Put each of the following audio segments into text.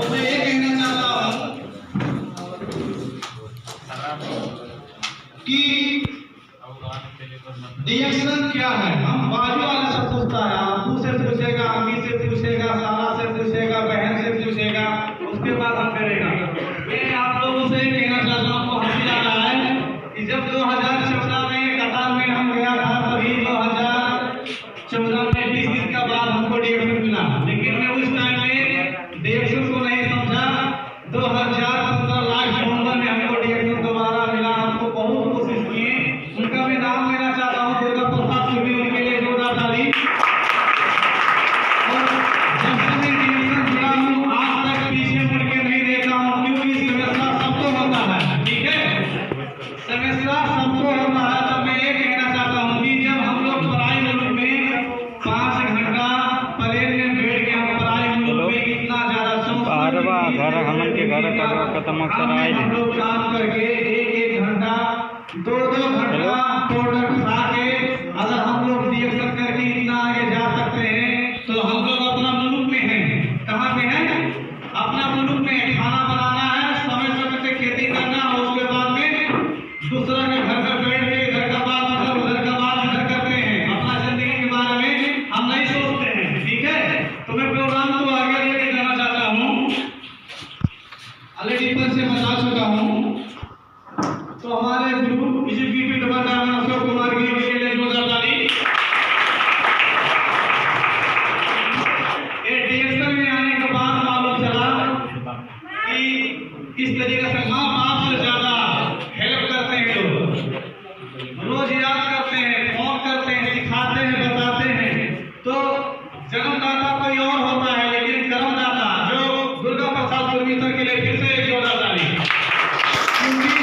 तो मैं ये कहना चाहता हूँ कि रिएक्शन क्या है। हम बाजू वाले से पूछता है, आपू से पूछेगा, अम्मी से पूछेगा, साला से पूछेगा, बहन से पूछेगा, उसके बाद हम करेगा। मैं आप लोगों से कहना चाहता हूँ, हंसी आ रहा है कि जब 2014 में कतार में हम गया था, तभी 2014 में 20 दिन का बाद हमको रिएक्शन मिला, लेकिन मैं उस टाइम में रिएक्शन को नहीं समझा। 2015 लास्ट नवंबर में हमको रिएक्शन दोबारा मिला। हमको बहुत कोशिश की, उनका भी नाम लेना चाहता हूँ, दुर्गा प्रसाद जी भी उनके लिए जोरदार ताली। और जब से मैं रिएक्शन जुड़ा हूँ आज तक पीछे मुड़ के नहीं देखा हूँ, क्योंकि समस्या सबको होता है, ठीक है, समस्या सबको होता है। तो मैं ये कहना चाहता हूँ कि जब हम लोग पढ़ाई मुल्क में 5 घंटा प्लेन में बैठ के हम पढ़ाई मुल्क में इतना ज्यादा घर हमन के घर खत्म हम लोग काम करके 1 घंटा 2 घंटा प्रोडक्ट खा के अगर हम लोग रिएक्शन करके इतना आगे जा सकते हैं, तो हम लोग अपना मुल्क में हैं। कहाँ पे हैं? अपना मुल्क में खाना बनाना है, समय समय से खेती करना, और उसके बाद में दूसरा के घर में बैठ के इधर का बात मतलब उधर का बात इधर करते हैं। अपना जिंदगी के बारे में हम नहीं सोचते हैं, ठीक है। तो मैं प्रोग्राम को आगे लेके जाना चाहता हूँ। ऑलरेडी पर से बता चुका हूँ। तो हमारे गुरु एग्जीक्यूटिव डिपार्टमेंट अशोक कुमार जी के लिए जोरदार ताली। ये रिएक्शन में आने के बाद मालूम चला कि इस तरीके से माँ बाप से ज्यादा हेल्प करते हैं लोग, रोज याद करते हैं, फोन करते हैं, सिखाते हैं, बताते हैं। तो जन्मदाता कोई और होता है, लेकिन कर्मदाता जो दुर्गा प्रसाद उर्मितर के लिए फिर से एक जोरदार ताली। क्योंकि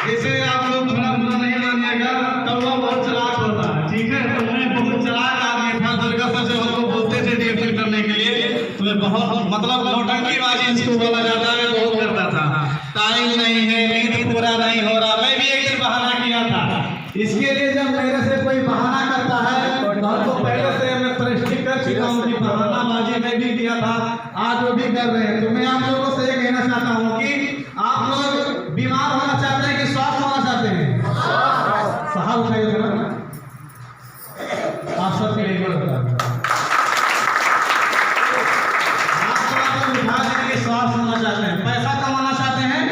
जैसे आप लोग थोड़ा बुरा नहीं मानिएगा, कौवा बहुत चालाक होता है, ठीक है। तो मैं बहुत चालाक आदमी था। दुर्गा सर जब हमको बोलते थे रिएक्शन करने के लिए, तो मैं बहुत मतलब नौटंकीबाजी इसको बोला जाता है, बहुत करता था। टाइम नहीं है, नींद पूरा नहीं हो रहा। मैं भी एक दिन बहाना किया था। इसके लिए जब मेरे से कोई बहाना करता है तो हमको पहले से मैं प्रशिक्षित कर चुका हूँ कि बहानाबाजी में भी किया था, आज वो भी कर रहे हैं। तो मैं आप लोगों से ये कहना चाहता हूँ कि आप लोग बीमार होना चाहते हैं कि स्वस्थ होना चाहते हैं? साहब उठाइए जरा, आप सबके लिए उठा देंगे। स्वास्थ्य होना चाहते हैं, पैसा कमाना चाहते हैं,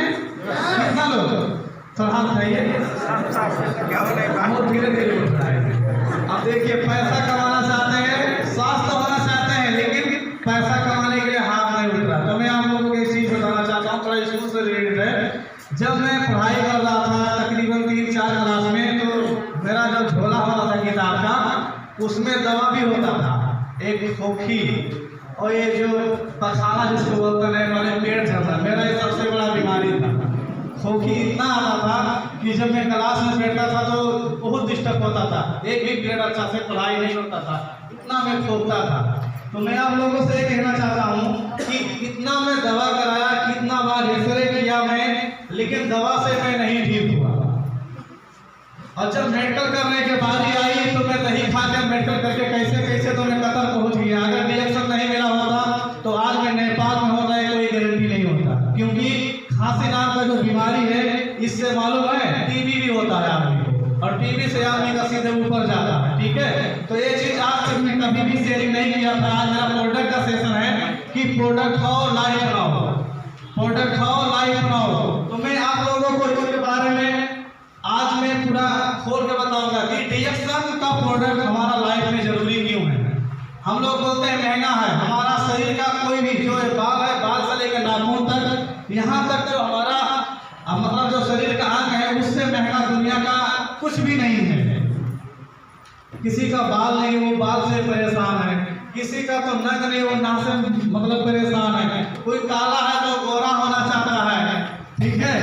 कितना लोग थोड़ा उठाइए, धीरे धीरे उठाइए। अब देखिए, पैसा कमाना चाहते हैं, स्वास्थ्य होना चाहते हैं, लेकिन पैसा कमाने के लिए हाथ नहीं उठ रहा। तो मैं आप लोगों को एक चीज बताना चाहता हूँ, थोड़ा स्कूल से रिलेटेड है। जब मैं पढ़ाई कर रहा था तकरीबन 3-4 क्लास में, तो मेरा जो झोला होता था किताब का, उसमें दवा भी होता था, एक खोखी और ये जो पखाना जिसको बोलते हैं, मेरे पेट चलता, मेरा ये सबसे बड़ा बीमारी था। खोखी इतना आता था कि जब मैं क्लास में बैठता था तो बहुत डिस्टर्ब होता था, एक भी पीरियड अच्छा से पढ़ाई नहीं होता था, इतना मैं खोखता था। तो मैं आप लोगों से ये कहना चाहता हूँ कि इतना मैं दवा कराया, कितना बार एक्सरे किया मैं, लेकिन दवा से मैं नहीं ठीक हुआ। और जब मेडिकल करने के बारी आई तो मैं दही खाकर मेडिकल करके कैसे कैसे तो मैं कतर पहुँच गया। अगर रिएक्शन नहीं मिला होता तो आज मैं नेपाल में होता है, कोई गारंटी नहीं होता। क्योंकि खांसी नाम का जो बीमारी है, इससे मालूम है टीबी भी होता है आदमी को, और टीबी से आदमी का सीधे ऊपर जाता है, ठीक है। तो ये चीज आज तक मैं कभी भी शेयरिंग नहीं किया था। आज मेरा प्रोडक्ट का सेशन है कि प्रोडक्ट खाओ लाइफ बनाओ, प्रोडक्ट खाओ लाइफ बनाओ। तो मैं आप लोगों को इसके बारे में आज मैं पूरा खोल के बताऊंगा कि रिएक्शन का प्रोडक्ट हमारा लाइफ में जरूरी क्यों है। हम लोग बोलते हैं महंगा है, हमारा शरीर का कोई भी जो बाल है, बाल से लेकर नाखून तक, यहाँ तक जो हमारा मतलब जो शरीर का अंग है, उससे महंगा दुनिया का कुछ भी नहीं है। किसी का बाल नहीं, वो बाल से परेशान है, किसी का तो नग नहीं, वो नाक से मतलब परेशान है, कोई काला है तो गोरा होना चाहता है, ठीक है।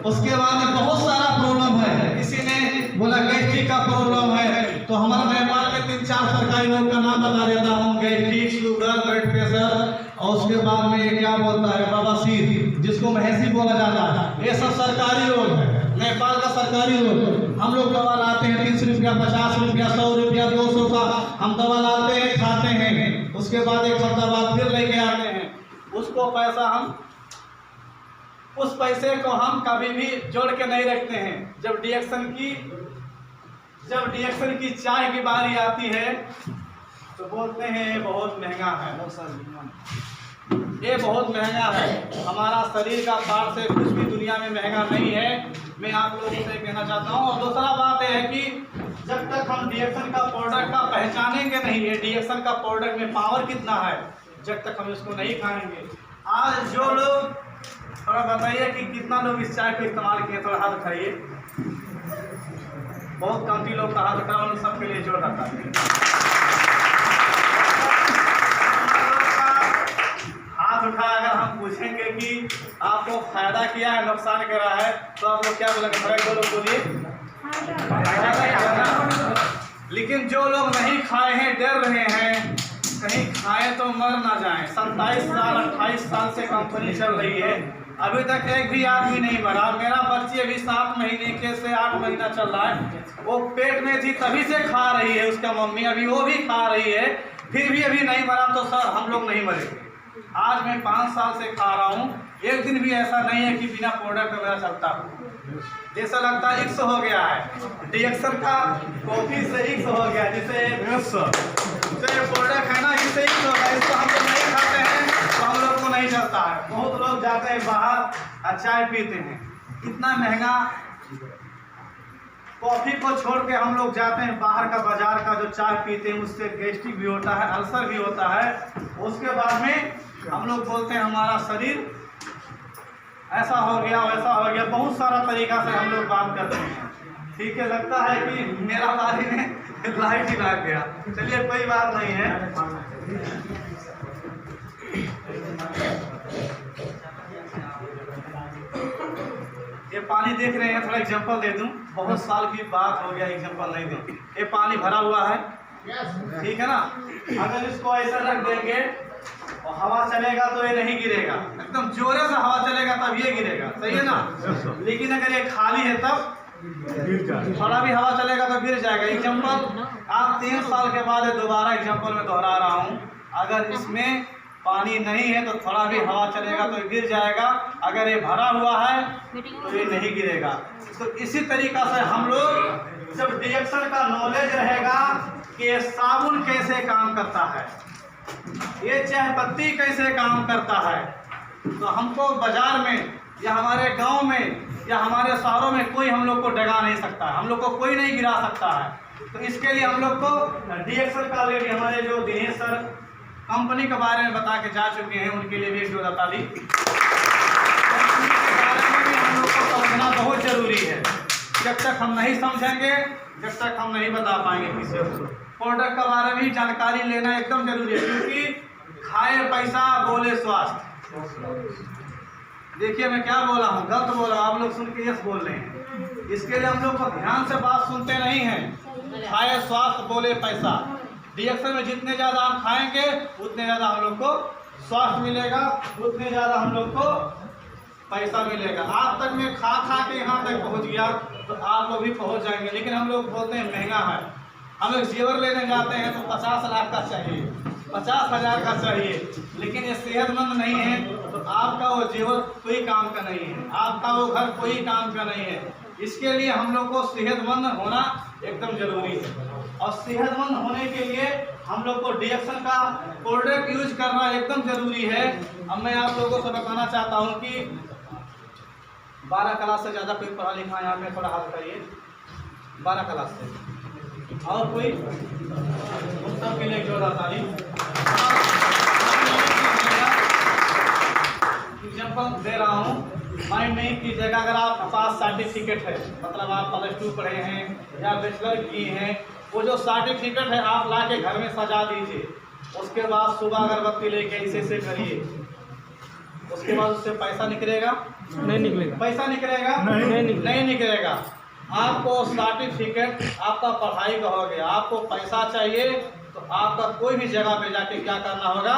उसके बाद में बहुत सारा प्रॉब्लम है। किसी ने बोला गैस्ट्रिक का प्रॉब्लम है, तो हमारे नेपाल के 3-4 सरकारी रोग का नाम बता देता हूँ, गैस्ट्रिक, शुगर, ब्लड प्रेशर, और उसके बाद में ये क्या बोलता है बवासीर, जिसको महेशी बोला जाता है। ये सब सरकारी रोग है, नेपाल का सरकारी रोग। हम लोग दवा लाते हैं 30 रुपया, 50 रुपया, 100 रुपया, 200 का हम दवा लाते हैं, खाते हैं, उसके बाद एक हफ्ता बाद फिर लेके आते हैं। उसको पैसा हम उस पैसे को हम कभी भी जोड़ के नहीं रखते हैं। जब डीएक्शन की चाय की बारी आती है तो बोलते हैं ये बहुत महंगा है, ये बहुत महंगा है। हमारा शरीर का पार्ट से कुछ भी दुनिया में महंगा नहीं है, मैं आप लोगों से कहना चाहता हूँ। और दूसरा बात यह है कि जब तक हम डीएक्शन का प्रोडक्ट का पहचानेंगे नहीं है, डीएक्शन का प्रोडक्ट में पावर कितना है, जब तक हम इसको नहीं खाएंगे। आज जो लोग, थोड़ा बताइए कि कितना लोग इस चाय को इस्तेमाल किए, थोड़ा हाथ उठाइए। बहुत कम लोग का हाथ उठा, उन सबके लिए जोर रखा है। हाथ उठा, अगर हम पूछेंगे कि आपको फायदा किया है नुकसान करा है, तो आप लोग क्या बोलेंगे? थोड़ा दो लोग बोलिए। लेकिन जो लोग नहीं खाए हैं, डर रहे हैं कहीं खाएं तो मर ना जाएं। 27 साल 28 साल से कंपनी चल रही है, अभी तक एक भी आदमी नहीं मरा। मेरा बच्ची अभी 7 महीने के से 8 महीना चल रहा है, वो पेट में थी तभी से खा रही है, उसका मम्मी अभी वो भी खा रही है, फिर भी अभी नहीं मरा। तो सर हम लोग नहीं मरेंगे। आज मैं 5 साल से खा रहा हूँ, एक दिन भी ऐसा नहीं है कि बिना प्रोडक्ट मेरा चलता हो। जैसा लगता है इक्स हो गया है, डीएक्शन का कॉफी से इक्स हो गया, जिसे प्रोडक्ट है ना, इससे इक्स हो गया। इसको हम लोग नहीं खाते हैं तो हम लोग को नहीं चलता है। बहुत लोग जाते हैं बाहर चाय पीते हैं, इतना महंगा कॉफी को छोड़ के हम लोग जाते हैं बाहर का बाजार का जो चाय पीते हैं, उससे गैस्ट्रिक भी होता है, अल्सर भी होता है। उसके बाद में हम लोग बोलते हैं हमारा शरीर ऐसा हो गया, वैसा हो गया, बहुत सारा तरीका से हम लोग बात करते हैं। ठीक है, लगता है कि मेरा बारी में लाइट ही लग गया। चलिए कोई बात नहीं है। ये पानी देख रहे हैं, थोड़ा एग्जांपल दे दूं, बहुत साल की बात हो गया, एग्जांपल नहीं दूं। ये पानी भरा हुआ है, ठीक है ना। अगर इसको ऐसा रख देंगे और हवा चलेगा तो ये नहीं गिरेगा, एकदम जोरे से हवा चलेगा तब ये गिरेगा, सही है ना। लेकिन अगर ये खाली है तब थोड़ा भी हवा चलेगा तो गिर जाएगा। एग्जांपल आप 3 साल के बाद दोबारा एग्जांपल में दोहरा रहा हूँ, अगर इसमें पानी नहीं है तो थोड़ा भी हवा चलेगा तो गिर जाएगा, अगर ये भरा हुआ है तो ये नहीं गिरेगा। तो इसी तरीका से हम लोग जब डीएक्शन का नॉलेज रहेगा कि ये साबुन कैसे काम करता है, ये चाय पत्ती कैसे काम करता है, तो हमको बाजार में या हमारे गांव में या हमारे शहरों में कोई हम लोग को डगा नहीं सकता, हम लोग को कोई नहीं गिरा सकता है। तो इसके लिए हम लोग को डीएक्शन का ऑलरेडी हमारे जो दिनेश सर कंपनी के बारे में बता के जा चुके हैं, उनके लिए भी एक जोरदार ताली। कंपनी के बारे में भी हम लोग को समझना बहुत जरूरी है। जब तक हम नहीं समझेंगे, जब तक हम नहीं बता पाएंगे किसी को। प्रोडक्ट के बारे में जानकारी लेना एकदम जरूरी है, क्योंकि खाए पैसा बोले स्वास्थ्य। देखिए मैं क्या बोला हूँ, गलत बोला, आप लोग सुन के यस बोल रहे हैं। इसके लिए हम लोग को ध्यान से बात सुनते नहीं हैं। खाए स्वास्थ्य बोले पैसा। डीएक्शन में जितने ज़्यादा हम खाएंगे उतने ज़्यादा हम लोग को स्वास्थ्य मिलेगा, उतने ज़्यादा हम लोग को पैसा मिलेगा। आज तक मैं खा के यहाँ तक पहुँच गया, तो आप लोग भी पहुँच जाएंगे। लेकिन हम लोग बोलते हैं महंगा है। हम एक जेवर लेने जाते हैं तो 50 लाख का चाहिए, 50,000 का चाहिए, लेकिन ये सेहतमंद नहीं है तो आपका वो जेवर कोई काम का नहीं है, आपका वो घर कोई काम का नहीं है। इसके लिए हम लोग को सेहतमंद होना एकदम जरूरी है, और सेहतमंद होने के लिए हम लोग को डीएक्शन का प्रोडक्ट यूज करना एकदम जरूरी है। अब मैं आप लोगों से बताना चाहता हूँ कि 12 क्लास से ज़्यादा कोई पढ़ा लिखा यहाँ पे, थोड़ा हाथ करिए। 12 क्लास से और कोई, उन सब के लिए जोरदार ताली। एग्जाम्पल दे रहा हूँ, माइंड नहीं कीजिएगा। अगर आपके पास सर्टिफिकेट है, मतलब आप +2 पढ़े हैं या बैचलर किए हैं, वो जो सर्टिफिकेट है आप ला के घर में सजा दीजिए। उसके बाद सुबह अगरबत्ती लेके ऐसे करिए, उसके बाद उससे पैसा निकलेगा? नहीं निकलेगा। पैसा निकलेगा? नहीं निकलेगा। आपको सर्टिफिकेट आपका पढ़ाई का हो गया, आपको पैसा चाहिए तो आपका कोई भी जगह पे जाके क्या करना होगा?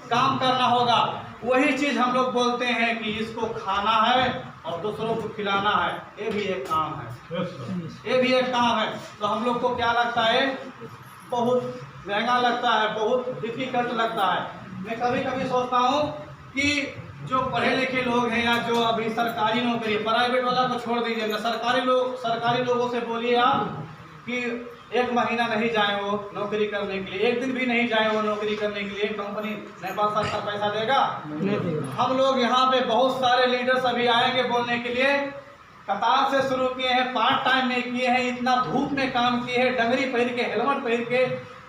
काम करना होगा। वही चीज़ हम लोग बोलते हैं कि इसको खाना है और दूसरों को खिलाना है, ये भी एक काम है, ये भी एक काम है। तो हम लोग को क्या लगता है? बहुत महंगा लगता है, बहुत डिफिकल्ट लगता है। मैं कभी कभी सोचता हूँ कि जो पढ़े लिखे लोग हैं या जो अभी सरकारी नौकरी, प्राइवेट वाला को छोड़ दीजिए ना, सरकारी लोगों से बोलिए आप कि एक महीना नहीं जाए वो नौकरी करने के लिए, एक दिन भी नहीं जाए वो नौकरी करने के लिए, कंपनी नेपाल सरकार पैसा देगा? हम लोग यहाँ पे बहुत सारे लीडर्स अभी आएंगे बोलने के लिए, कतार से शुरू किए हैं, पार्ट टाइम में किए हैं, इतना धूप में काम किए हैं, डंगरी पहन के, हेलमेट पहन के,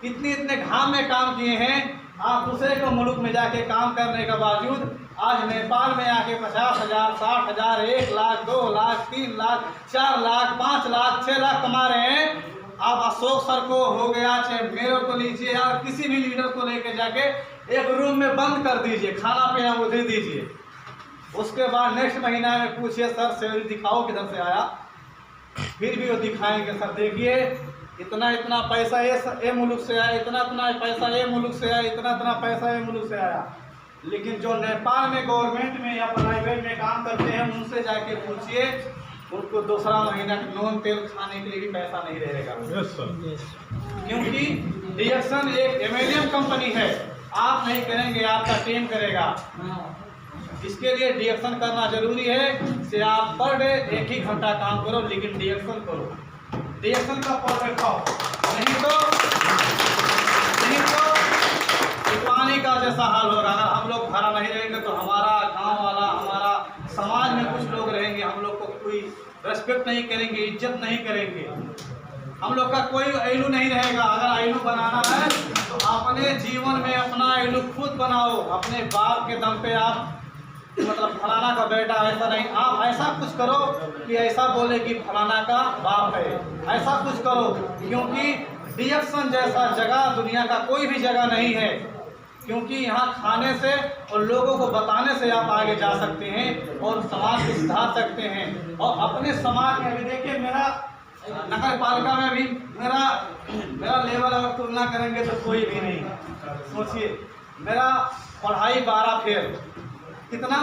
इतने घाम में काम किए हैं। आप दूसरे को मुल्क में जाके काम करने के बावजूद आज नेपाल में आके 50,000, 60,000, 1 लाख, 2 लाख, 3 लाख, 4 लाख, 5 लाख, 6 लाख कमा रहे हैं। आप अशोक सर को हो गया, चाहे मेरे को लीजिए, या किसी भी लीडर को लेके जाके एक रूम में बंद कर दीजिए, खाना पीना उधर दीजिए, उसके बाद नेक्स्ट महीना में पूछिए सर सैलरी दिखाओ किधर से आया, फिर भी वो दिखाएंगे सर देखिए इतना पैसा ये मुल्क से आया, इतना पैसा ये मुल्क से आया, इतना पैसा ये मुल्क से आया। लेकिन जो नेपाल में गवर्नमेंट में या प्राइवेट में काम करते हैं उनसे जाके पूछिए, उनको दूसरा महीना नॉन तेल खाने के लिए भी पैसा नहीं रहेगा। क्योंकि डीएक्सन एक एमएलएम कंपनी है, आप नहीं करेंगे आपका टीम करेगा। इसके लिए डीएक्सन करना जरूरी है कि आप पर डे 1 ही घंटा काम करो, लेकिन डीएक्सन करो, डीएक्सन का परफेक्ट खाओ, नहीं तो पानी का जैसा हाल होगा। अगर हम लोग भरा नहीं रहेंगे तो हमारा गांव वाला, हमारा समाज में कुछ लोग रहेंगे, हम लोग को कोई रेस्पेक्ट नहीं करेंगे, इज्जत नहीं करेंगे, हम लोग का कोई ऐलू नहीं रहेगा। अगर ऐलू बनाना है तो अपने जीवन में अपना ऐलू खुद बनाओ, अपने बाप के दम पे आप, मतलब फलाना का बेटा ऐसा नहीं, आप ऐसा कुछ करो कि ऐसा बोले कि फलाना का बाप है, ऐसा कुछ करो। क्योंकि डीएक्सन जैसा जगह दुनिया का कोई भी जगह नहीं है, क्योंकि यहाँ खाने से और लोगों को बताने से आप आगे जा सकते हैं और समाज को सुधार सकते हैं। और अपने समाज में अभी देखिए, मेरा नगर पालिका में भी मेरा लेवल अगर तुलना करेंगे तो कोई भी नहीं। सोचिए, मेरा पढ़ाई 12 फेल, कितना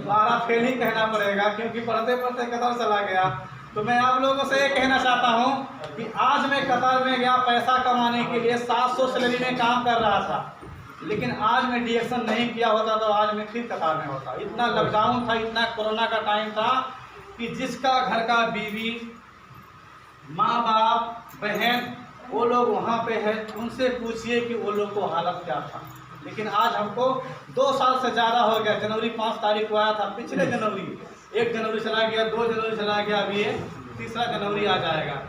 12 फेल ही कहना पड़ेगा, क्योंकि पढ़ते पढ़ते कतर चला गया। तो मैं आप लोगों से ये कहना चाहता हूँ कि आज मैं कतर में गया पैसा कमाने के लिए, 700 सैलरी में काम कर रहा था, लेकिन आज मैं डीएक्सन नहीं किया होता तो आज मैं फिर कतार में होता। इतना लॉकडाउन था, इतना कोरोना का टाइम था कि जिसका घर का बीवी, माँ बाप, बहन, वो लोग वहाँ पे है, उनसे पूछिए कि वो लोग को हालत क्या था। लेकिन आज हमको 2 साल से ज़्यादा हो गया। जनवरी 5 तारीख को आया था, पिछले जनवरी 1 जनवरी चला गया, 2 जनवरी चला गया, अभी ये 3 जनवरी आ जाएगा,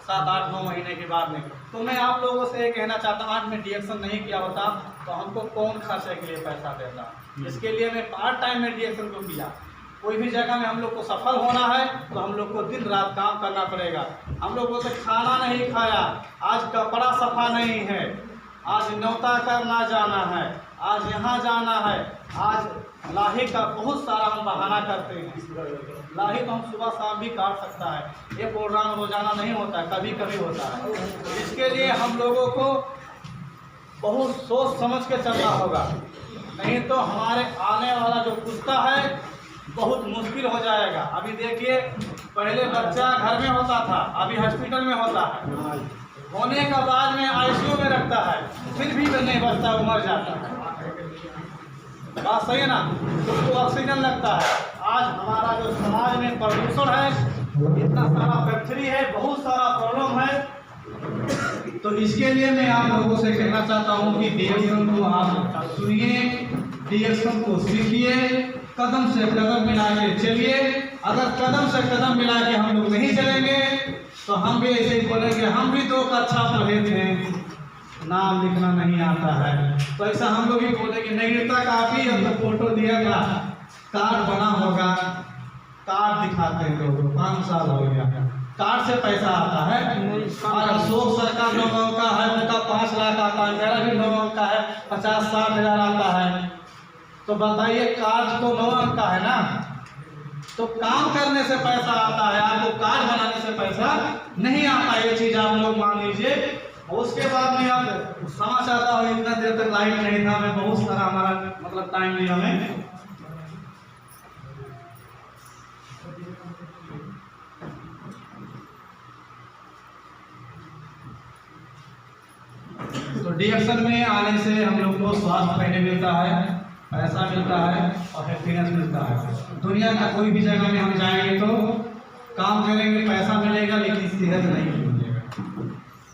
7, 8, 9 महीने के बाद में। तो मैं आप लोगों से ये कहना चाहता हूँ, आज मैं डीएक्सन नहीं किया होता तो हमको कौन खर्चे के लिए पैसा देता। इसके लिए मैं पार्ट टाइम में डीएक्सन को किया। कोई भी जगह में हम लोग को सफल होना है तो हम लोग को दिन रात काम करना पड़ेगा। हम लोग को तो खाना नहीं खाया, आज कपड़ा सफा नहीं है, आज न्योता करना जाना है, आज यहाँ जाना है, आज लाही का बहुत सारा हम बहाना करते हैं। लाही तो हम सुबह शाम भी काट सकता है, ये प्रोग्राम रोजाना नहीं होता, कभी कभी होता है। इसके लिए हम लोगों को बहुत सोच समझ के चलना होगा, नहीं तो हमारे आने वाला जो पुस्ता है बहुत मुश्किल हो जाएगा। अभी देखिए, पहले बच्चा घर में होता था, अभी हॉस्पिटल में होता है, होने का बाद में आईसीयू में रखता है, फिर भी नहीं बचता, मर जाता है। बात सही है ना? उसको ऑक्सीजन लगता है। आज हमारा जो समाज में प्रदूषण है, इतना सारा फैक्ट्री है, बहुत सारा प्रॉब्लम है। तो इसके लिए मैं आप लोगों से कहना चाहता हूँ कि डीएक्सन को आप सुनिए, डीएक्सन को सीखिए, कदम से कदम मिला के चलिए। अगर कदम से कदम मिला के हम लोग नहीं चलेंगे तो हम भी ऐसे ही बोलेंगे हम भी 2 कक्षा पढ़े थे, नाम लिखना नहीं आता है। तो ऐसा हम लोग भी बोलेंगे नगरता काफी है, तो फोटो दिया था, कार्ड बना होगा, कार्ड दिखाते हैं लोग, 5 साल हो गया, कार्ड से पैसा आता है। और अशोक सरकार लोगों का है, उनका 5 लाख आता है, मेरा भी लोगों का है 50-60 हज़ार आता है। तो बताइए, कार्ड तो 9 अंक का है ना, तो काम करने से पैसा आता है, आपको कार्ड बनाने से पैसा नहीं आता। ये चीज आप लोग मान लीजिए। उसके बाद में आप समझ आता हो, इतना देर तक लाइट नहीं था, मैं बहुत सारा हमारा मतलब टाइम लिया हमें। तो डीएक्सन में आने से हम लोग को स्वास्थ्य पहले मिलता है, पैसा मिलता है और हैप्पीनेस मिलता है। दुनिया का कोई भी जगह में हम जाएंगे तो काम करेंगे, पैसा मिलेगा, लेकिन सेहत नहीं मिलेगा।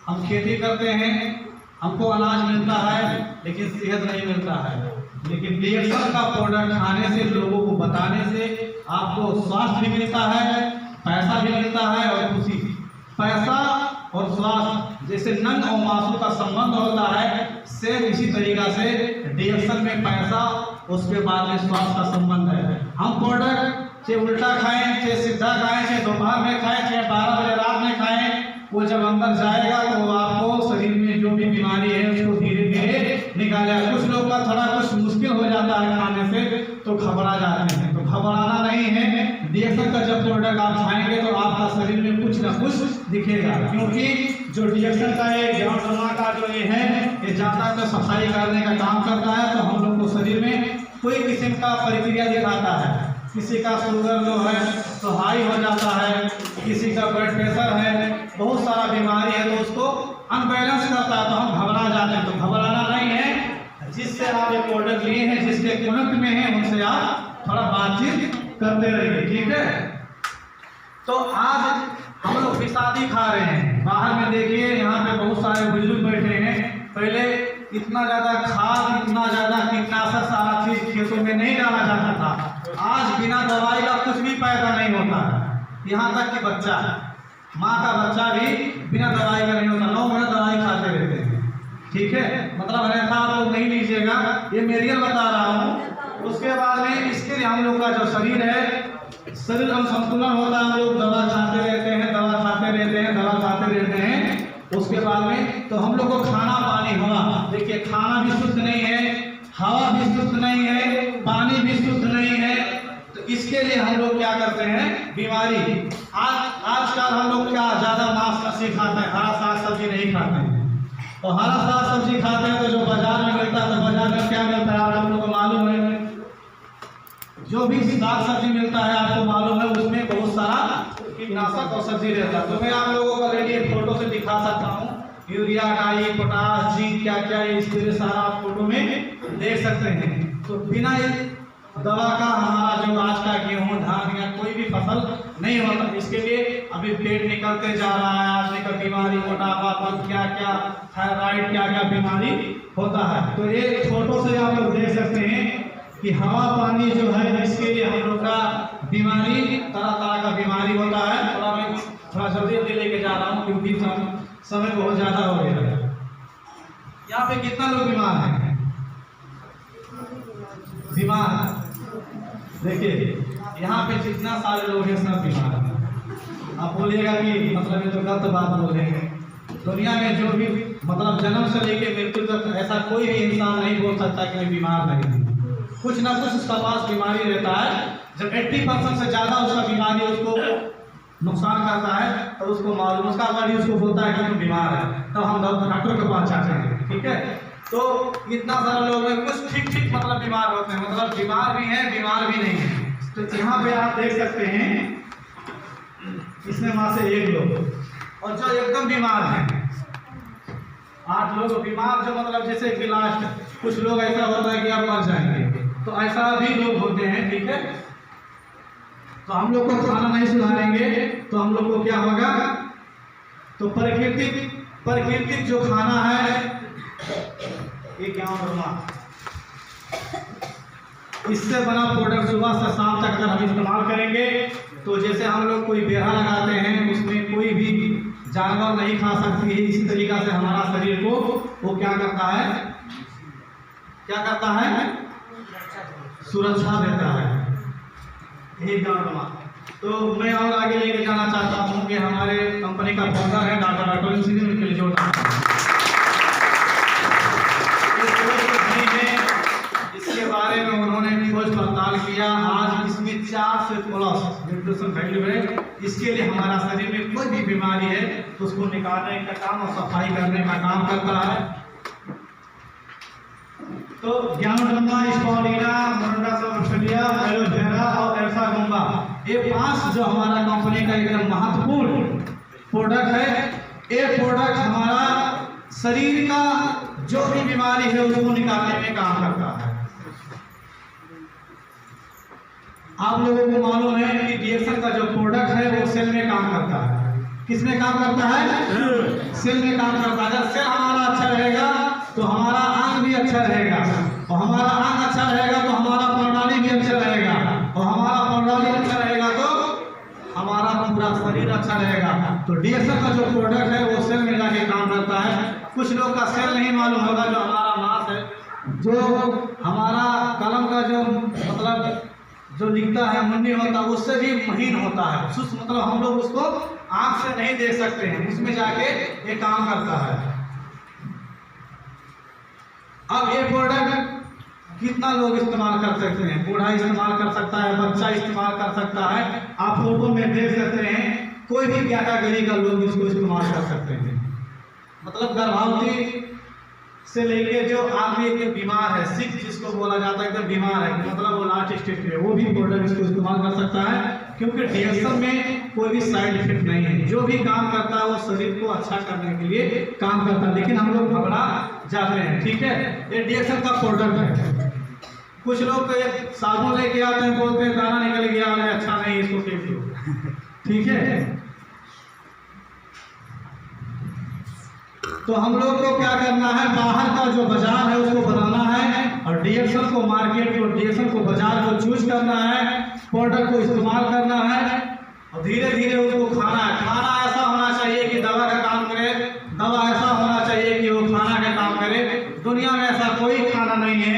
हम खेती करते हैं, हमको अनाज मिलता है, लेकिन सेहत नहीं मिलता है। लेकिन DXL का प्रोडक्ट खाने से, लोगों को बताने से आपको स्वास्थ्य भी मिलता है, पैसा भी मिलता है और खुशी। पैसा और स्वास्थ्य जैसे नंग और मासू का संबंध होता है, सेम इसी तरीका से DXL में पैसा, उसके बाद में स्वास्थ्य का संबंध है। हम प्रोडक्ट चाहे उल्टा खाएं, चाहे सीधा खाएं, चाहे दोपहर में खाएं, चाहे 12 बजे रात में खाएं, वो जब अंदर जाएगा तो आपको शरीर में जो भी बीमारी है उसको धीरे धीरे निकालेगा। कुछ लोग का थोड़ा कुछ मुश्किल हो जाता है खाने से तो घबरा जाते हैं, तो घबराना नहीं है। DXL का जब प्रोडक्ट आप खाएंगे तो आपका शरीर में कुछ ना कुछ दिखेगा, क्योंकि जो DXL का ये ग्राउंड का जो ये है, ये ज़्यादा तो सफाई करने का काम करता है। तो हम लोग को शरीर में कोई किस्म का प्रक्रिया दिखाता है। किसी का शुगर जो है तो हाई हो जाता है, किसी का ब्लड प्रेशर है, बहुत सारा बीमारी है तो उसको अनबैलेंस करता है, तो हम घबरा जाते हैं। तो घबराना नहीं है। जिससे आप ये प्रोडक्ट लिए हैं, जिसके कनेक्ट में हैं, उनसे आप थोड़ा बातचीत करते रहिए, ठीक है। तो आज हम लोग प्रसादी खा रहे हैं। बाहर में देखिए, यहाँ पे बहुत सारे बुजुर्ग बैठे हैं। पहले इतना ज़्यादा खाद, इतना ज़्यादा कीटनाशक सारा चीज़ खेतों में नहीं डाला जाता था। आज बिना दवाई का कुछ भी पैदा नहीं होता है। यहाँ तक कि बच्चा, माँ का बच्चा भी बिना दवाई का नहीं होता। 9 महीने दवाई खाते रहते हैं, ठीक है। मतलब ऐसा आप लोग नहीं लीजिएगा, ये मेरियल बता रहा हूँ। उसके बाद में इसके लिए हम लोग का जो शरीर है, शरीर हम संतुलन होता है। हम लोग दवा खाते रहते हैं, दवा खाते रहते हैं, दवा खाते रहते हैं। उसके बाद में तो हम लोग को खाना, पानी, हवा, देखिए खाना भी शुद्ध नहीं है, हवा भी शुद्ध नहीं है, पानी भी शुद्ध नहीं है। तो इसके लिए हम लोग क्या करते हैं, बीमारी। आजकल हम लोग क्या ज़्यादा मांस मछली खाते हैं, हरा साग सब्जी नहीं खाते हैं। तो हरा साग सब्जी खाते हैं तो जो बाजार में मिलता है, तो बाजार में क्या मिलता है आप लोगों को मालूम है। जो भी साग सब्जी मिलता है आपको मालूम है, उसमें बहुत सारा कीटनाशक और सब्जी रहता है। तो मैं आप लोगों को ऑलरेडी एक फोटो से दिखा सकता हूँ। यूरिया, डाई, पोटाश, जिंक, क्या क्या इस तरह सारा आप फोटो में देख सकते हैं। तो बिना दवा का हमारा जो आज का गेहूँ, धान या कोई भी फसल नहीं होता। इसके लिए अभी पेट निकलते जा रहा है, आदमी का बीमारी, मोटापा, क्या क्या, थायराइड, क्या क्या बीमारी होता है। तो ये फोटो से आप लोग देख सकते हैं कि हवा, पानी जो है, इसके लिए हम लोग का बीमारी, तरह तरह का बीमारी होता है। थोड़ा जल्दी जल्दी लेके जा रहा हूँ क्योंकि समय बहुत ज़्यादा हो गया है। यहाँ पे कितना लोग बीमार हैं? बीमार देखिए, यहाँ पे जितना सारे लोग हैं सब बीमार हैं। आप बोलिएगा कि मतलब ये तो गलत बात बोल रहे हैं। दुनिया में जो भी मतलब जन्म से लेके मृत्यु तक ऐसा कोई भी इंसान नहीं बोल सकता कि मैं बीमार नहीं हूँ। कुछ ना कुछ उसका पास बीमारी रहता है। जब 80% से ज़्यादा उसका बीमारी उसको नुकसान करता है तो उसको मालूम, उसका बॉडी उसको बोलता है कि तुम बीमार है, तो हम डॉक्टर के पास जाते हैं, ठीक है। तो इतना सारा लोग हैं, कुछ ठीक ठीक मतलब बीमार होते हैं, मतलब बीमार भी हैं, बीमार भी नहीं है। तो यहाँ पे आप देख सकते हैं, इसमें वहाँ से 1 लोग और जो एकदम बीमार हैं 8 लोग बीमार, जो मतलब जैसे कि लास्ट कुछ लोग ऐसा होता है कि आप मर जाएंगे, तो ऐसा भी लोग होते हैं, ठीक है। तो हम लोग को खाना नहीं सुधारेंगे तो हम लोग को क्या होगा, तो प्राकृतिक जो खाना है, ये क्या होगा, इससे बना प्रोडक्ट सुबह से शाम तक अगर हम इस्तेमाल करेंगे तो जैसे हम लोग कोई बेरा लगाते हैं, उसमें कोई भी जानवर नहीं खा सकती है। इसी तरीका से हमारा शरीर को वो क्या करता है, सुरक्षा देता है। यही गाँव। तो मैं और आगे लेके जाना चाहता हूँ कि हमारे कंपनी का फाउंडर है डॉक्टर अटल सिंह, उनके लिए जोड़ना इसके बारे में उन्होंने खोज पड़ताल किया। आज इसमें 4 से प्लस न्यूट्रिशन वैल्यू है। इसके लिए हमारा शरीर में कोई भी बीमारी है तो उसको निकालने का काम और सफाई करने का काम करता है। तो ग्यानुडम्मा, स्पॉलिना, मोरिंगा सबफिलिया, एलोवेरा और एल्फागुम्बा, ये 5 जो हमारा कंपनी का एकदम महत्वपूर्ण प्रोडक्ट है। ये प्रोडक्ट हमारा शरीर का जो भी बीमारी है उसको निकालने में काम करता है। आप लोगों को मालूम है कि डीएक्सन का जो प्रोडक्ट है वो सेल में काम करता है। किस में काम करता है? सेल में काम करता है। अगर सेल हमारा अच्छा रहेगा तो हमारा अंग भी अच्छा रहेगा, और हमारा अंग अच्छा रहेगा तो हमारा प्रणाली भी अच्छा रहेगा, और हमारा प्रणाली अच्छा रहेगा तो हमारा पूरा शरीर अच्छा रहेगा। तो डीएक्सन का जो प्रोडक्ट है वो सेल में जाके काम करता है। कुछ लोग का सेल नहीं मालूम होगा, जो हमारा मांस है, जो हमारा कलम का जो मतलब जो लिखता है मुन्नी होता है, उससे भी महीन होता है, मतलब हम लोग उसको आंख से नहीं देख सकते हैं, उसमें जाके ये काम करता है। अब ये प्रोडक्ट कितना लोग इस्तेमाल कर सकते हैं? बूढ़ा इस्तेमाल कर सकता है, बच्चा इस्तेमाल कर सकता है। आप फोटो में देख सकते हैं, कोई भी कैटेगरी का लोग इसको इस्तेमाल कर सकते हैं। मतलब गर्भवती से लेके जो आदमी एकदम बीमार है, सिक जिसको बोला जाता है, एकदम बीमार है, मतलब वो लास्ट स्टेज पे, वो भी प्रोडक्ट इसको इस्तेमाल कर सकता है, क्योंकि डीएक्सन में कोई भी साइड इफेक्ट नहीं है। जो भी काम करता है वो शरीर को अच्छा करने के लिए काम करता है, लेकिन हम लोग घबरा जाते हैं। ठीक है, ये डीएक्सन का प्रोडक्ट है। कुछ लोग तो ये साबुन लेके आते हैं, बोलते हैं दाना निकल गया, अच्छा नहीं, इसको फेंक दो। ठीक है, तो हम लोग को क्या करना है? बाहर का जो बाजार है उसको बनाना है, और डीएक्सन को मार्केट को, डीएक्सन को बाजार को चूज करना है, प्रोडक्ट को इस्तेमाल करना है, और धीरे धीरे उसको खाना है। खाना ऐसा होना चाहिए कि दवा का काम करे, दवा ऐसा होना चाहिए कि वो खाना का काम करे। दुनिया में ऐसा कोई खाना नहीं है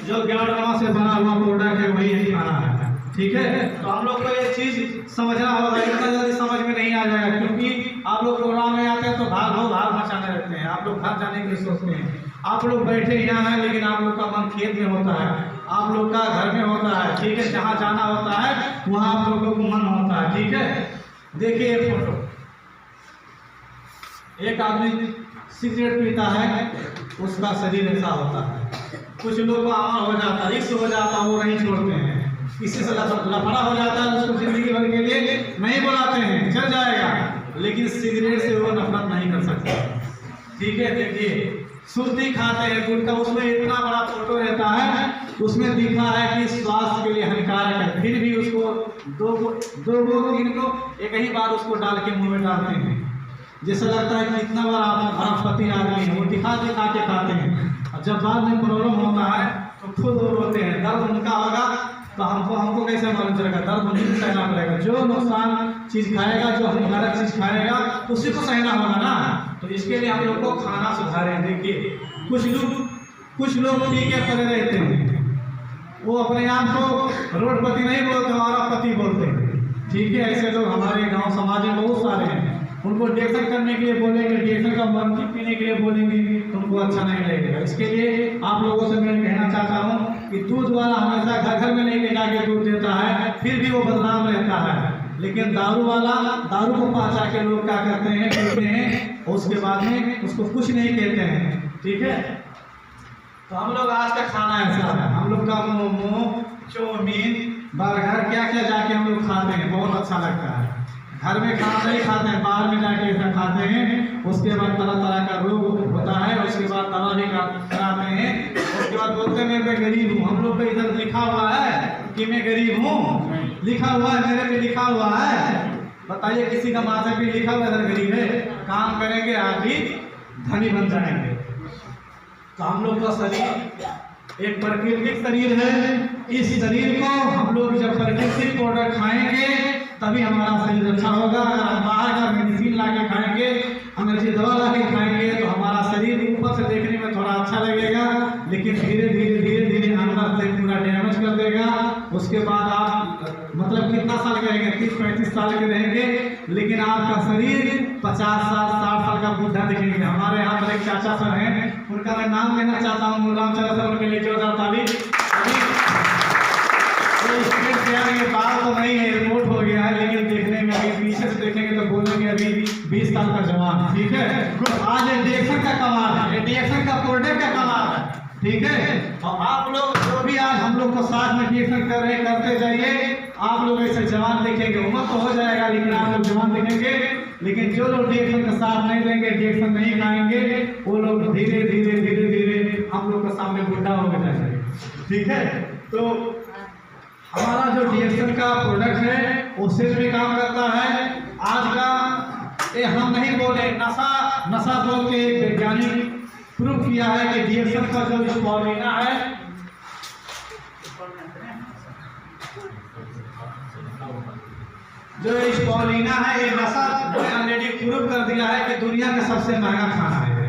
जो ग्यारह से बना हुआ प्रोडक्ट है वही खाना है। ठीक है, तो हम लोग को ये चीज समझना होगा, इतना जल्दी समझ में नहीं आ जाएगा, क्योंकि आप लोग प्रोग्राम में आते हैं तो भाग मचाने रहते हैं, आप लोग घर जाने के लिए सोचते हैं। आप लोग बैठे यहाँ हैं, लेकिन आप लोग का मन खेत में होता है, आप लोग का घर में होता है। ठीक है, जहाँ जाना होता है वहाँ आप लोगों को मन होता है। ठीक है, देखिए एक फोटो, एक आदमी सिगरेट पीता है, उसका शरीर ऐसा होता है। कुछ लोग को आमा हो जाता है, इश्क हो जाता है, वो नहीं छोड़ते हैं। किसी से लफड़ा हो जाता है, उसको जिंदगी भर के लिए नहीं बुलाते हैं, चल जाएगा, लेकिन सिगरेट से वो नफरत नहीं कर सकता। ठीक है, देखिए सुर्ती खाते हैं गुटखा, उसमें इतना बड़ा फोटो रहता है, उसमें लिखा है कि स्वास्थ्य के लिए हानिकारक है, फिर भी उसको दो तीन को एक ही बार उसको डाल के मुंह में डालते हैं। जैसा लगता है कि इतना बड़ा अरबपति आदमी है, वो दिखा के खाते हैं, और जब बाद में प्रॉब्लम होता है तो खुद वो रोते हैं। दर्द उनका होगा तो हमको कैसे मालूम चलेगा? दर्द उन्हीं को सहना पड़ेगा। जो नुकसान चीज़ खाएगा, जो हानिकारक चीज़ खाएगा, उसी को सहना होगा ना। तो इसके लिए हम लोग को खाना सुधारें। देखिए कुछ लोग पी के पड़े रहते हैं, वो अपने आप को रोडपति नहीं बोलते, हमारा पति बोलते हैं। ठीक है, ऐसे लोग हमारे गांव समाज में बहुत सारे हैं। उनको डीएक्सन करने के लिए बोलेंगे, डीएक्सन का मर्जी पीने के लिए बोलेंगे, तो उनको अच्छा नहीं लगेगा। इसके लिए आप लोगों से मैं कहना चाहता हूँ कि दूध वाला हमेशा घर में नहीं ले जाके दूध देता है, फिर भी वो बदनाम रहता है। लेकिन दारू वाला, दारू को पहुँचा के लोग क्या करते हैं, पीते हैं, और उसके बाद में उसको कुछ नहीं कहते हैं। ठीक है, तो हम लोग आज का खाना ऐसा है, हम लोग का मोमो, चाउमीन, बर्गर, क्या क्या जाके हम लोग खाते हैं, बहुत अच्छा लगता है। घर में खाना नहीं खाते हैं, बाहर में जाके ऐसा खाते हैं। उसके बाद तरह तरह का रोग होता है, उसके बाद दवा भी कराते हैं, उसके बाद बोलते हैं मैं गरीब हूँ। हम लोग पे इधर लिखा हुआ है कि मैं गरीब हूँ, लिखा हुआ है, मेरे पे लिखा हुआ है। बताइए, किसी का माथे पे लिखा हुआ है गरीब है? काम करेंगे आप भी धनी बन जाएंगे। तो हम लोग का शरीर एक प्राकृतिक शरीर है, इस शरीर को हम लोग जब प्राकृतिक प्रोडक्ट खाएंगे तभी हमारा शरीर अच्छा होगा। अगर हम बाहर का मेडिसिन ला के खाएंगे, अंग्रेजी दवा ला के खाएंगे, तो हमारा शरीर ऊपर से देखने में थोड़ा अच्छा लगेगा, लेकिन धीरे धीरे अंदर से पूरा डैमेज कर देगा। उसके बाद आप मतलब कितना साल के रहेंगे? 30-35 साल के रहेंगे, लेकिन आपका शरीर 50 साल 60 साल का बुढ़ा दिखेंगे। हमारे यहाँ पर एक चाचा सर हैं, उनका मैं नाम लेना चाहता हूँ, रामचंद्र सर, उनके लिए जोरदार ताली। बाल तो नहीं है, रिपोर्ट हो गया है, लेकिन देखने में अभी पीछे से देखेंगे तो बोलेंगे अभी 20 साल का जवान। ठीक है, आज डीएक्सन का कमाल है, डीएक्सन का प्रोडक्ट का कमाल है। ठीक है, और आप लोग जो भी आज हम लोग को साथ में डीएक्सन कर रहे हैं, करते जाइए। आप लोग ऐसे जवान दिखेंगे, उम्र तो हो जाएगा लेकिन आप लोग जवान दिखेंगे। लेकिन जो लोग डीएक्सन का साथ नहीं देंगे, डीएक्सन नहीं खाएंगे, वो लोग धीरे धीरे हम लोग के सामने बुढ़ा हो जाएंगे। ठीक है, तो हमारा जो डीएक्सन का प्रोडक्ट है उससे भी काम करता है। आज का ये हम नहीं बोले, नशा बोल के एक वैज्ञानिक प्रूव किया है कि डीएक्सन का जो स्पॉलिना है, जो स्पॉलिना है, ये नशा ऑलरेडी प्रूव कर दिया है कि दुनिया का सबसे महंगा खाना है,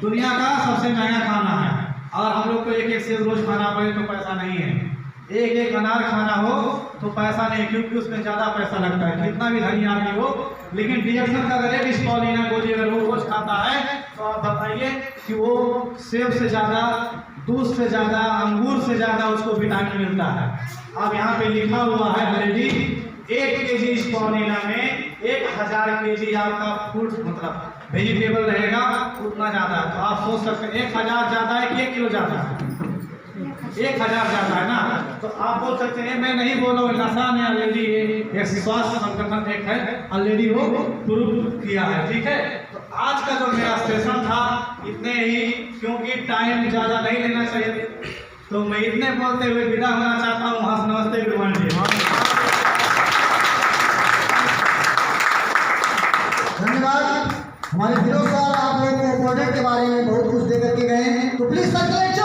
दुनिया का सबसे महंगा खाना है। और हम लोग को एक सेब रोज खाना पड़े तो पैसा नहीं है, एक अनार खाना हो तो पैसा नहीं, क्योंकि उसमें ज़्यादा पैसा लगता है, कितना भी धनी आदमी हो। लेकिन डीएक्सन का अगर एक स्पॉलिना गोली अगर वो रोज खाता है तो आप बताइए कि वो सेब से ज़्यादा, दूध से ज़्यादा, अंगूर से ज़्यादा उसको विटामिन मिलता है। अब यहाँ पे लिखा हुआ है ऑलरेडी 1 kg स्पॉलिना में 1000 kg आपका फूड मतलब वेजिटेबल रहेगा, उतना ज़्यादा है। तो आप सोच सकते हैं 1000 ज़्यादा है कि 1 किलो ज़्यादा है? 1000 ज़्यादा है ना। तो आप बोल सकते हैं मैं नहीं बोल रहा हूँ, नशा ने ऑलरेडी एक स्वास्थ्य संगठन एक है ऑलरेडी वो प्रूव किया है। ठीक है, तो आज का जो मेरा सेशन था इतने ही, क्योंकि टाइम ज़्यादा नहीं लेना चाहिए, तो मैं इतने बोलते हुए विदा होना चाहता हूँ। हाँ, नमस्ते, गुड मॉर्निंग। धन्यवाद। हमारे फिरोज सर आप लोगों को प्रोजेक्ट के बारे में बहुत कुछ दे करके गए हैं, तो प्लीज सर्कुलेट